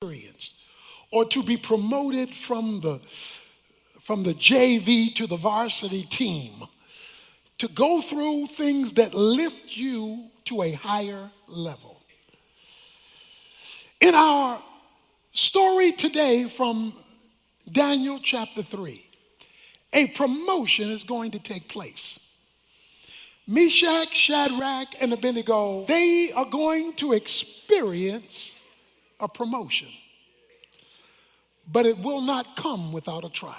experience, or to be promoted from the JV to the varsity team, to go through things that lift you to a higher level. In our story today from Daniel chapter 3, a promotion is going to take place. Meshach, Shadrach, and Abednego, they are going to experience a promotion, but it will not come without a trial.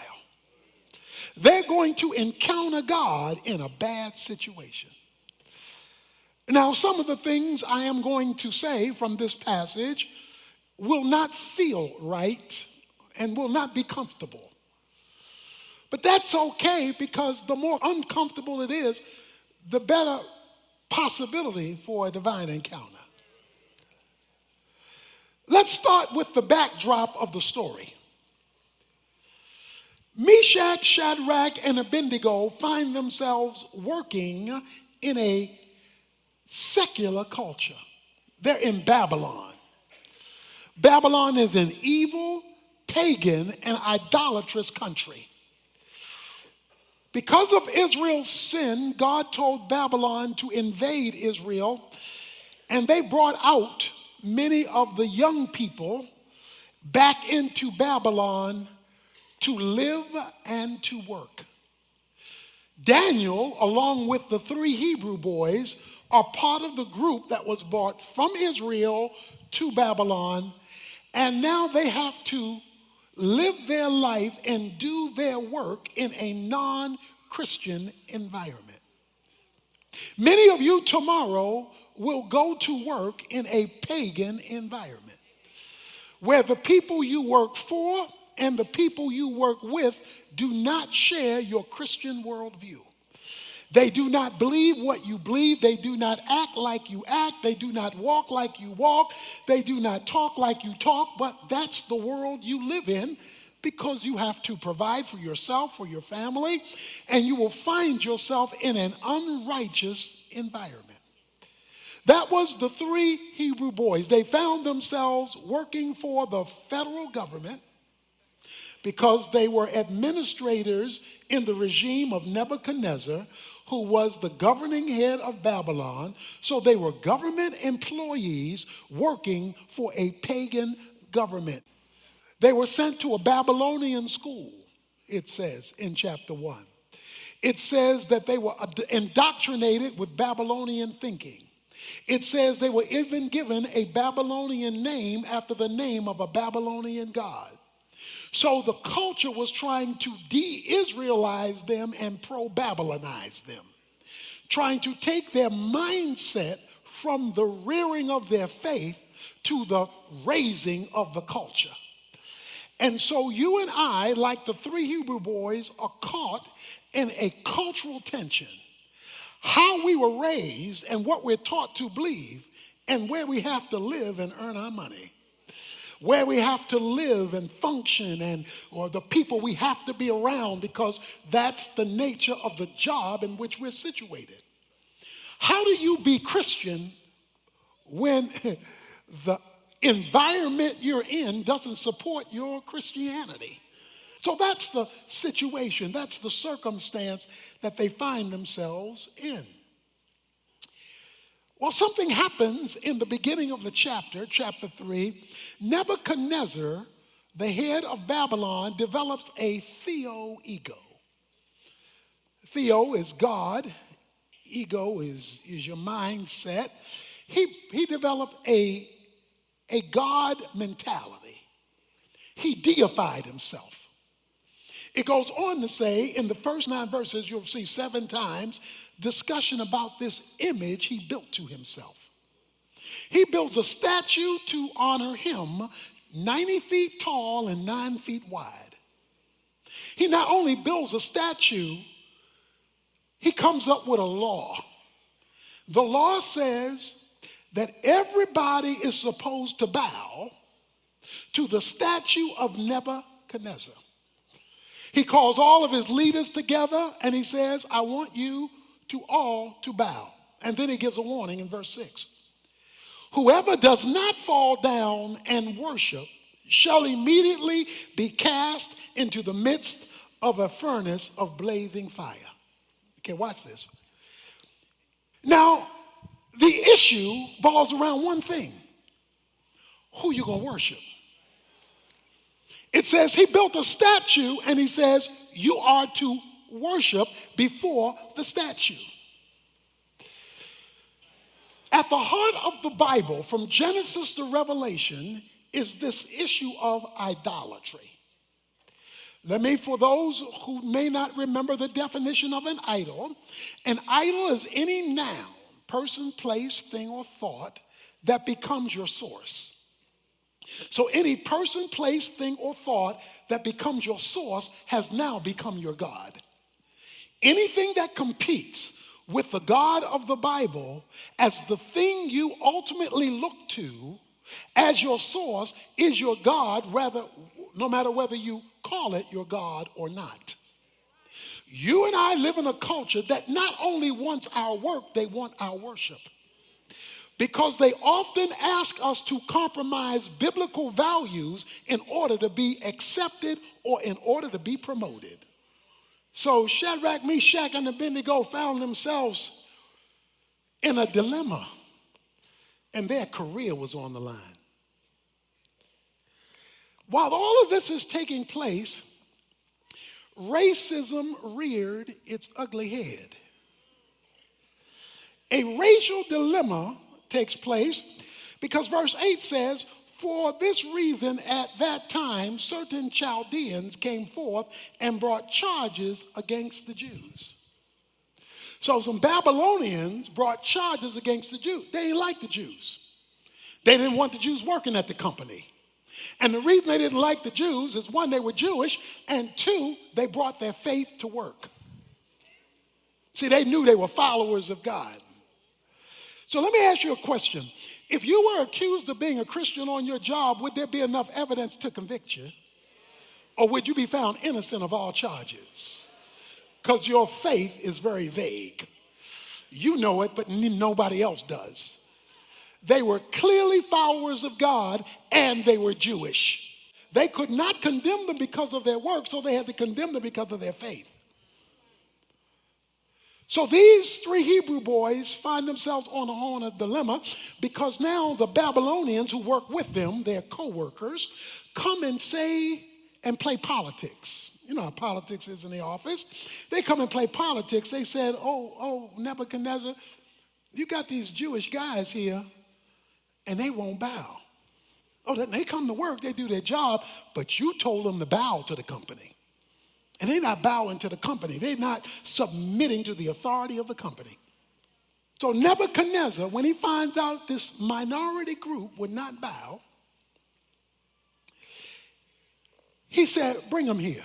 They're going to encounter God in a bad situation. Now, some of the things I am going to say from this passage will not feel right and will not be comfortable. But that's okay, because the more uncomfortable it is, the better possibility for a divine encounter. Let's start with the backdrop of the story. Meshach, Shadrach, and Abednego find themselves working in a secular culture. They're in Babylon. Babylon is an evil, pagan, and idolatrous country. Because of Israel's sin, God told Babylon to invade Israel, and they brought out many of the young people back into Babylon to live and to work. Daniel, along with the 3 Hebrew boys, are part of the group that was brought from Israel to Babylon, and now they have to live their life and do their work in a non-Christian environment. Many of you tomorrow will go to work in a pagan environment where the people you work for and the people you work with do not share your Christian worldview. They do not believe what you believe. They do not act like you act. They do not walk like you walk. They do not talk like you talk. But that's the world you live in, because you have to provide for yourself, for your family, and you will find yourself in an unrighteous environment. That was the 3 Hebrew boys. They found themselves working for the federal government because they were administrators in the regime of Nebuchadnezzar, who was the governing head of Babylon. So they were government employees working for a pagan government. They were sent to a Babylonian school, it says in chapter 1. It says that they were indoctrinated with Babylonian thinking. It says they were even given a Babylonian name after the name of a Babylonian god. So the culture was trying to de-Israelize them and pro-Babylonize them, trying to take their mindset from the rearing of their faith to the raising of the culture. And so you and I, like the 3 Hebrew boys, are caught in a cultural tension. How we were raised and what we're taught to believe, and where we have to live and earn our money. Where we have to live and function, or the people we have to be around, because that's the nature of the job in which we're situated. How do you be Christian when the environment you're in doesn't support your Christianity? So that's the situation, that's the circumstance that they find themselves in. Well, something happens in the beginning of the chapter 3. Nebuchadnezzar, the head of Babylon, develops a theo-ego. Theo is God. Ego is your mindset. He developed a God mentality. He deified himself. It goes on to say, in the first 9 verses, you'll see 7 times discussion about this image he built to himself. He builds a statue to honor him, 90 feet tall and 9 feet wide. He not only builds a statue, he comes up with a law. The law says that everybody is supposed to bow to the statue of Nebuchadnezzar. He calls all of his leaders together and he says, I want you all to bow. And then he gives a warning in verse 6. Whoever does not fall down and worship shall immediately be cast into the midst of a furnace of blazing fire. Okay, watch this. Now, the issue revolves around one thing. Who you gonna worship? It says he built a statue and he says you are to worship before the statue. At the heart of the Bible, from Genesis to Revelation, is this issue of idolatry. For those who may not remember the definition of an idol is any noun, person, place, thing, or thought that becomes your source. So any person, place, thing, or thought that becomes your source has now become your God. Anything that competes with the God of the Bible as the thing you ultimately look to as your source is your God, no matter whether you call it your God or not. You and I live in a culture that not only wants our work, they want our worship. Because they often ask us to compromise biblical values in order to be accepted or in order to be promoted. So Shadrach, Meshach, and Abednego found themselves in a dilemma, and their career was on the line. While all of this is taking place, racism reared its ugly head. A racial dilemma takes place because verse 8 says, for this reason at that time certain Chaldeans came forth and brought charges against the Jews. So some Babylonians brought charges against the Jews. They didn't like the Jews. They didn't want the Jews working at the company. And the reason they didn't like the Jews is one, they were Jewish, and two, they brought their faith to work. See, they knew they were followers of God. So let me ask you a question. If you were accused of being a Christian on your job, would there be enough evidence to convict you? Or would you be found innocent of all charges? Because your faith is very vague. You know it, but nobody else does. They were clearly followers of God, and they were Jewish. They could not condemn them because of their work, so they had to condemn them because of their faith. So these three Hebrew boys find themselves on a dilemma because now the Babylonians who work with them, their co-workers, come and say and play politics. You know how politics is in the office. They come and play politics. They said, oh, Nebuchadnezzar, you got these Jewish guys here and they won't bow. Oh, they come to work, they do their job, but you told them to bow to the company. And they're not bowing to the company. They're not submitting to the authority of the company. So Nebuchadnezzar, when he finds out this minority group would not bow, he said, bring them here.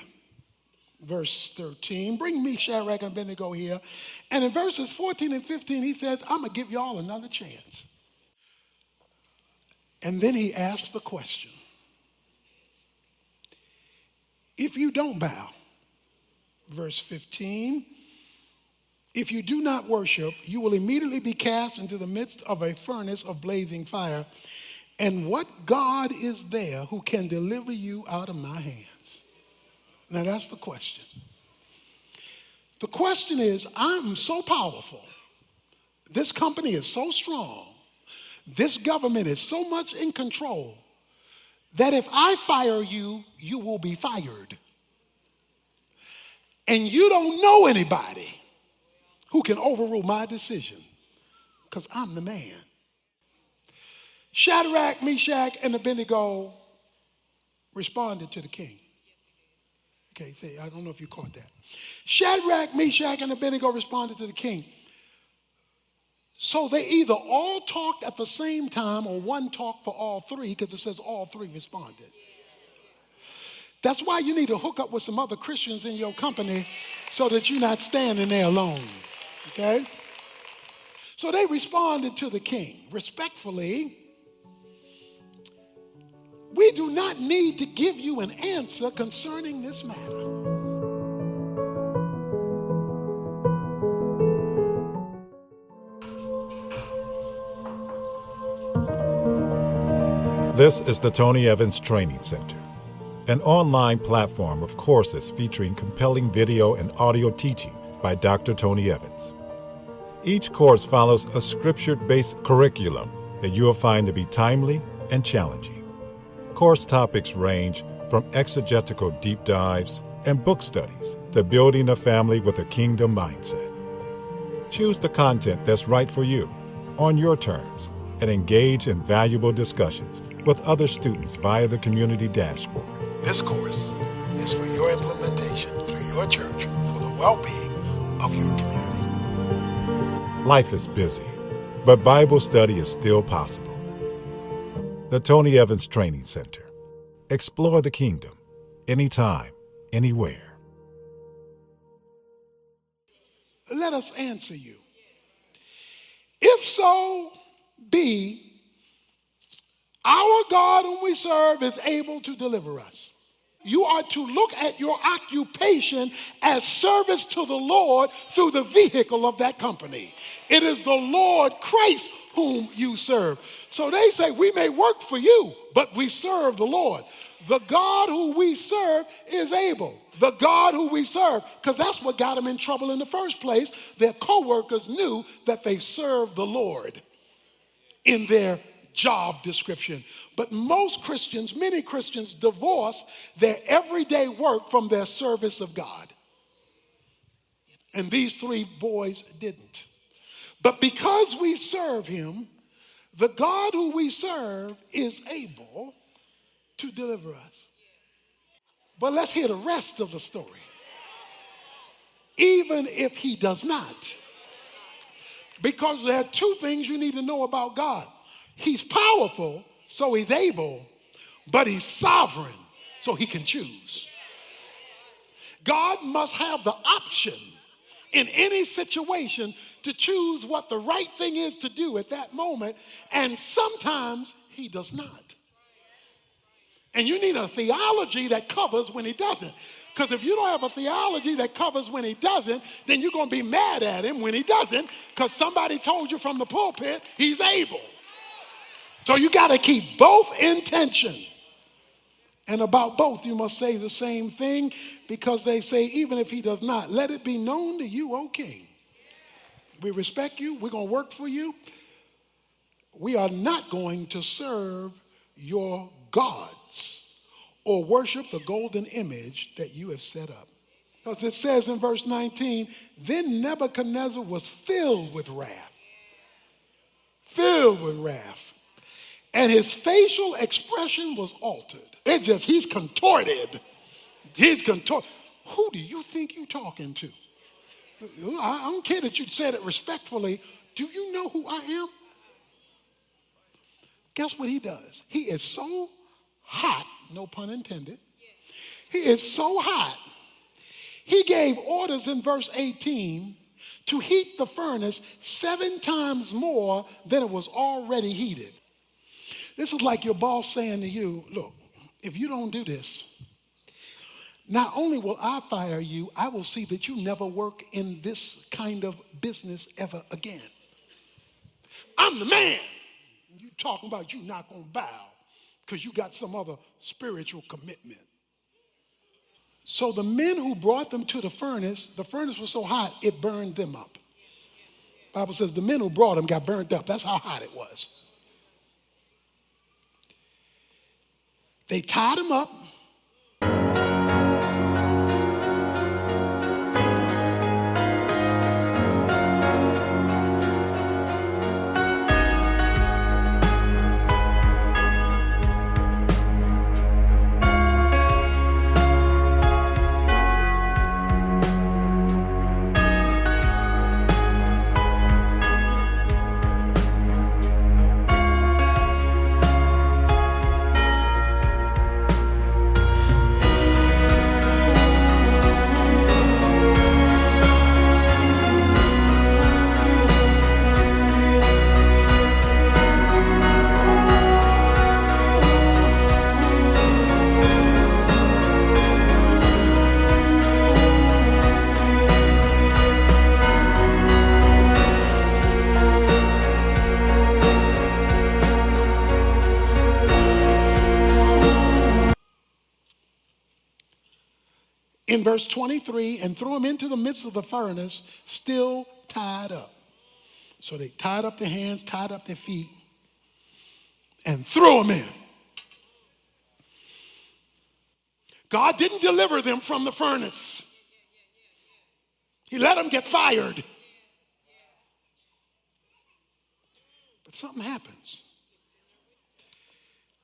Verse 13, bring me Shadrach and Abednego here. And in verses 14 and 15, he says, I'm going to give y'all another chance. And then he asks the question, if you don't bow, verse 15, if you do not worship, you will immediately be cast into the midst of a furnace of blazing fire. And what God is there who can deliver you out of my hands? Now that's the question. The question is, I'm so powerful. This company is so strong. This government is so much in control that if I fire you, you will be fired. And you don't know anybody who can overrule my decision because I'm the man. Shadrach, Meshach, and Abednego responded to the king. Okay, I don't know if you caught that. Shadrach, Meshach, and Abednego responded to the king. So they either all talked at the same time or one talked for all three because it says all three responded. That's why you need to hook up with some other Christians in your company so that you're not standing there alone, okay? So they responded to the king. Respectfully, we do not need to give you an answer concerning this matter. This is the Tony Evans Training Center, an online platform of courses featuring compelling video and audio teaching by Dr. Tony Evans. Each course follows a scripture-based curriculum that you will find to be timely and challenging. Course topics range from exegetical deep dives and book studies to building a family with a kingdom mindset. Choose the content that's right for you, on your terms, and engage in valuable discussions with other students via the community dashboard. This course is for your implementation through your church for the well-being of your community. Life is busy, but Bible study is still possible. The Tony Evans Training Center. Explore the kingdom, anytime, anywhere. Let us answer you. If so be, our God whom we serve is able to deliver us. You are to look at your occupation as service to the Lord through the vehicle of that company. It is the Lord Christ whom you serve. So they say, we may work for you, but we serve the Lord. The God who we serve is able. The God who we serve, because that's what got them in trouble in the first place. Their co-workers knew that they served the Lord in their job description. But most Christians, many Christians, divorce their everyday work from their service of God. And these three boys didn't. But because we serve him, the God who we serve is able to deliver us. But let's hear the rest of the story. Even if he does not. Because there are two things you need to know about God. He's powerful, so he's able, but he's sovereign, so he can choose. God must have the option in any situation to choose what the right thing is to do at that moment, and sometimes he does not. And you need a theology that covers when he doesn't. Because if you don't have a theology that covers when he doesn't, then you're going to be mad at him when he doesn't, because somebody told you from the pulpit he's able. So you got to keep both in tension. And about both, you must say the same thing, because they say, even if he does not, let it be known to you, O king. We respect you. We're going to work for you. We are not going to serve your gods or worship the golden image that you have set up. Because it says in verse 19, then Nebuchadnezzar was filled with wrath. Filled with wrath. And his facial expression was altered. He's contorted. He's contorted. Who do you think you're talking to? I don't care that you said it respectfully. Do you know who I am? Guess what he does? He is so hot, no pun intended. He is so hot. He gave orders in verse 18 to heat the furnace 7 times more than it was already heated. This is like your boss saying to you, look, if you don't do this, not only will I fire you, I will see that you never work in this kind of business ever again. I'm the man. You talking about you not going to bow because you got some other spiritual commitment. So the men who brought them to the furnace was so hot, it burned them up. The Bible says the men who brought them got burned up. That's how hot it was. They tied him up. in verse 23, and threw him into the midst of the furnace, still tied up. So they tied up their hands, tied up their feet, and threw him in. God didn't deliver them from the furnace. He let them get fired. But something happens.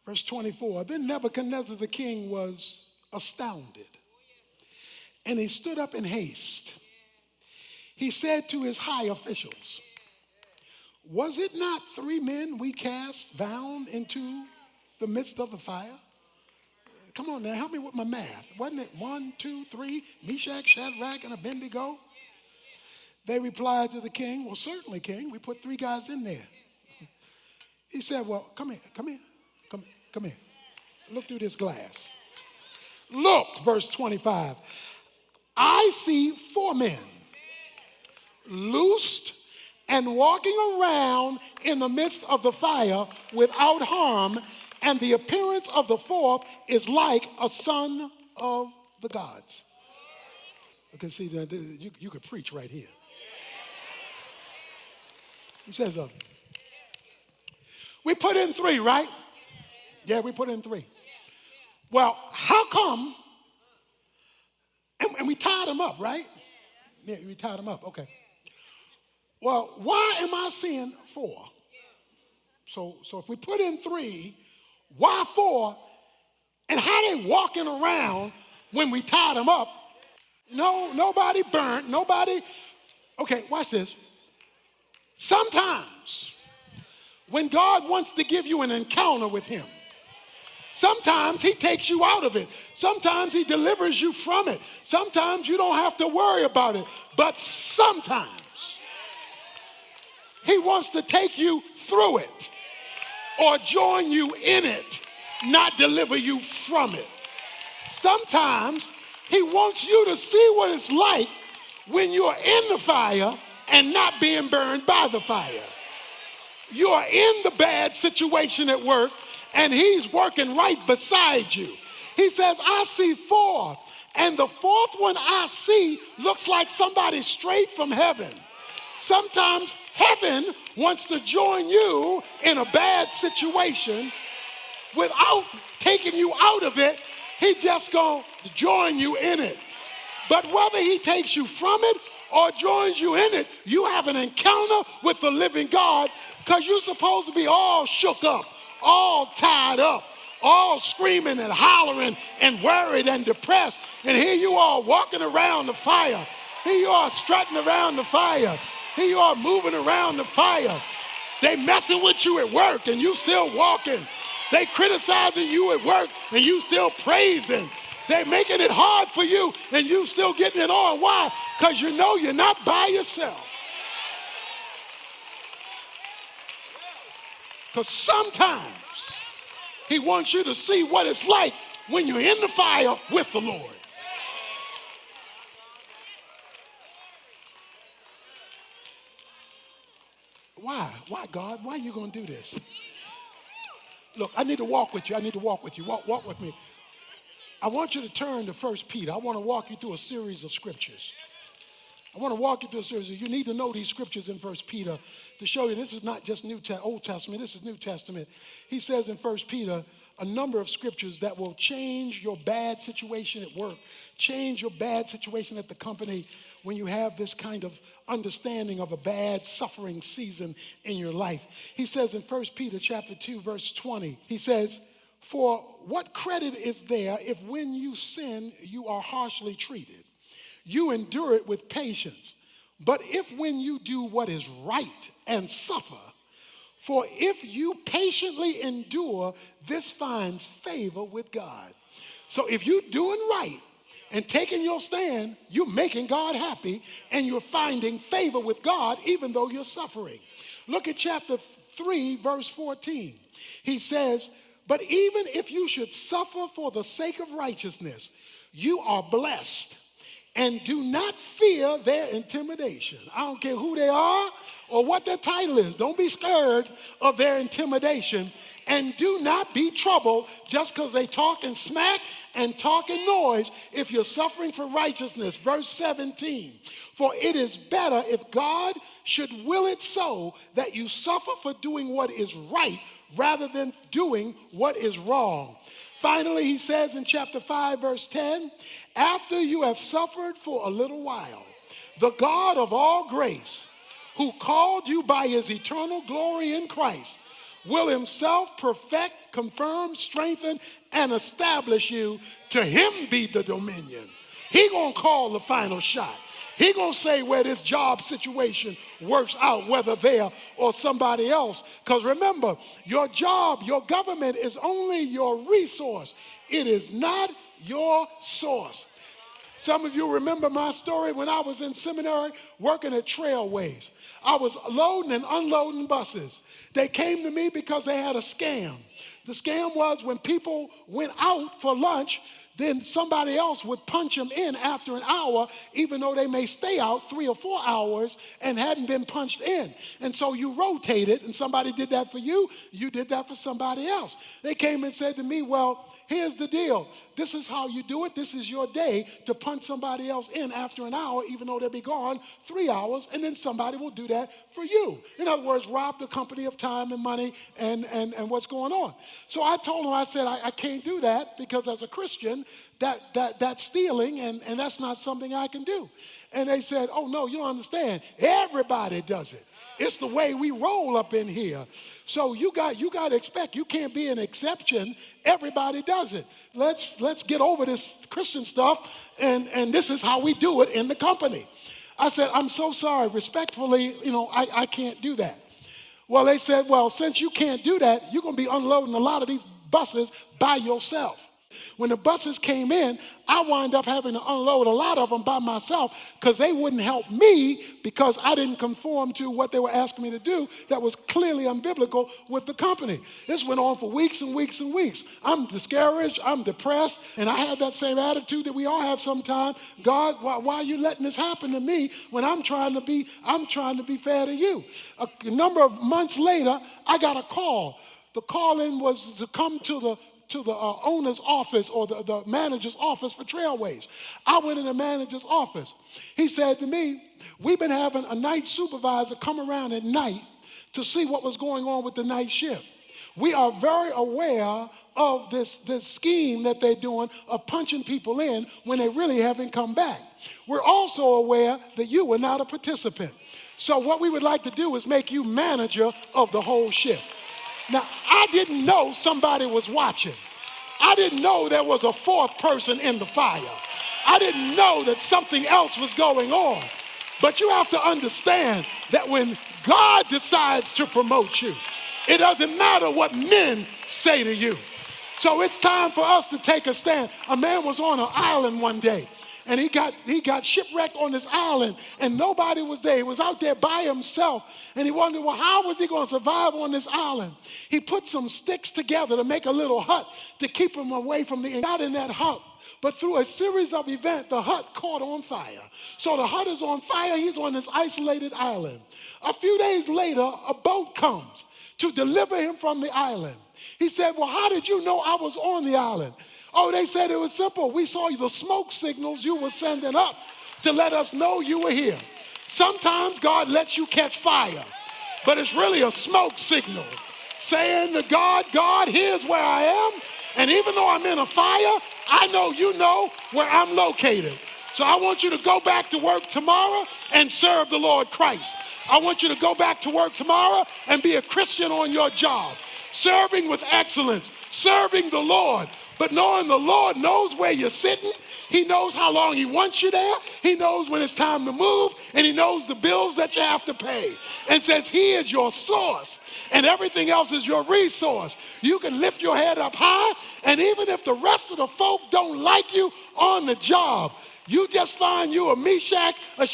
Verse 24, then Nebuchadnezzar the king was astounded, and he stood up in haste. He said to his high officials, was it not 3 men we cast bound into the midst of the fire? Come on now, help me with my math. Wasn't it 1, 2, 3, Meshach, Shadrach, and Abednego? They replied to the king, well, certainly, king. We put 3 guys in there. He said, well, come here. Look through this glass. Look, verse 25. I see 4 men loosed and walking around in the midst of the fire without harm, and the appearance of the 4th is like a son of the gods. Okay, see, you could preach right here. He says, we put in 3, right? Yeah, we put in 3. Well, how come, and we tied them up, right? Yeah, we tied them up, okay. Well, why am I seeing 4? So if we put in 3, why 4? And how they walking around when we tied them up? No, nobody burnt, nobody. Okay, watch this. Sometimes when God wants to give you an encounter with him, sometimes he takes you out of it. Sometimes he delivers you from it. Sometimes you don't have to worry about it. But sometimes he wants to take you through it or join you in it, not deliver you from it. Sometimes he wants you to see what it's like when you're in the fire and not being burned by the fire. You're in the bad situation at work and he's working right beside you. He says, I see 4, and the 4th one I see looks like somebody straight from heaven. Sometimes heaven wants to join you in a bad situation without taking you out of it. He just gonna join you in it. But whether he takes you from it or joins you in it, you have an encounter with the living God, because you're supposed to be all shook up, all tied up, all screaming and hollering and worried and depressed. And here you are walking around the fire. Here you are strutting around the fire. Here you are moving around the fire. They messing with you at work and you still walking. They criticizing you at work and you still praising. They making it hard for you and you still getting it on. Why? Because you know you're not by yourself. Because sometimes he wants you to see what it's like when you're in the fire with the Lord. Why? Why, God? Why are you going to do this? Look, I need to walk with you. Walk with me. I want you to turn to 1 Peter. I want to walk you through a series of scriptures. You need to know these scriptures in 1 Peter to show you this is not just Old Testament. This is New Testament. He says in 1 Peter a number of scriptures that will change your bad situation at work, change your bad situation at the company when you have this kind of understanding of a bad suffering season in your life. He says in 1 Peter chapter 2, verse 20, he says, for what credit is there if when you sin, you are harshly treated? You endure it with patience. But if when you do what is right and suffer, for if you patiently endure, this finds favor with God. So if you're doing right and taking your stand, you're making God happy and you're finding favor with God even though you're suffering. Look at chapter 3, verse 14. He says, but even if you should suffer for the sake of righteousness, you are blessed. and do not fear their intimidation. I don't care who they are or what their title is. Don't be scared of their intimidation, and do not be troubled just because they talking smack and talking noise if you're suffering for righteousness. Verse 17, for it is better if God should will it so that you suffer for doing what is right rather than doing what is wrong. Finally, he says in chapter 5, verse 10, after you have suffered for a little while, the God of all grace, who called you by his eternal glory in Christ, will himself perfect, confirm, strengthen, and establish you. To him be the dominion. He gonna call the final shot. He gonna say where this job situation works out, whether there or somebody else. Because remember, your job, your government is only your resource. It is not your source. Some of you remember my story when I was in seminary working at Trailways. I was loading and unloading buses. They came to me because they had a scam. The scam was when people went out for lunch, then somebody else would punch them in after an hour, even though they may stay out 3 or 4 hours and hadn't been punched in. And so you rotated, and somebody did that for you, you did that for somebody else. They came and said to me, well, here's the deal. This is how you do it. This is your day to punch somebody else in after an hour, even though they'll be gone 3 hours, and then somebody will do that for you. In other words, rob the company of time and money and what's going on. So I told them, I said, I can't do that because as a Christian, that's stealing, and that's not something I can do. And they said, oh, no, you don't understand. Everybody does it. It's the way we roll up in here. So you got to expect, you can't be an exception. Everybody does it. Let's get over this Christian stuff, and this is how we do it in the company. I said, I'm so sorry. Respectfully, I can't do that. Well, they said, well, since you can't do that, you're going to be unloading a lot of these buses by yourself. When the buses came in, I wound up having to unload a lot of them by myself because they wouldn't help me because I didn't conform to what they were asking me to do that was clearly unbiblical with the company. This went on for weeks and weeks and weeks. I'm discouraged, I'm depressed, and I had that same attitude that we all have sometimes. God, why are you letting this happen to me when I'm trying to be fair to you? A number of months later, I got a call. The call-in was to come to the owner's office or the manager's office for Trailways. I went in the manager's office. He said to me, we've been having a night supervisor come around at night to see what was going on with the night shift. We are very aware of this scheme that they're doing of punching people in when they really haven't come back. We're also aware that you were not a participant. So what we would like to do is make you manager of the whole shift. Now, I didn't know somebody was watching. I didn't know there was a fourth person in the fire. I didn't know that something else was going on. But you have to understand that when God decides to promote you, it doesn't matter what men say to you. So it's time for us to take a stand. A man was on an island one day, and he got shipwrecked on this island, and nobody was there. He was out there by himself, and he wondered, well, how was he going to survive on this island? He put some sticks together to make a little hut to keep him away from the, and got in that hut. But through a series of events, the hut caught on fire. So the hut is on fire. He's on this isolated island. A few days later, a boat comes to deliver him from the island. He said, well, how did you know I was on the island? Oh, they said it was simple. We saw the smoke signals you were sending up to let us know you were here. Sometimes God lets you catch fire, but it's really a smoke signal saying to God, God, here's where I am. And even though I'm in a fire, I know you know where I'm located. So I want you to go back to work tomorrow and serve the Lord Christ. I want you to go back to work tomorrow and be a Christian on your job, serving with excellence, serving the Lord, but knowing the Lord knows where you're sitting. He knows how long he wants you there. He knows when it's time to move, and he knows the bills that you have to pay, and says he is your source, and everything else is your resource. You can lift your head up high, and even if the rest of the folk don't like you on the job, you just find you a Meshach, a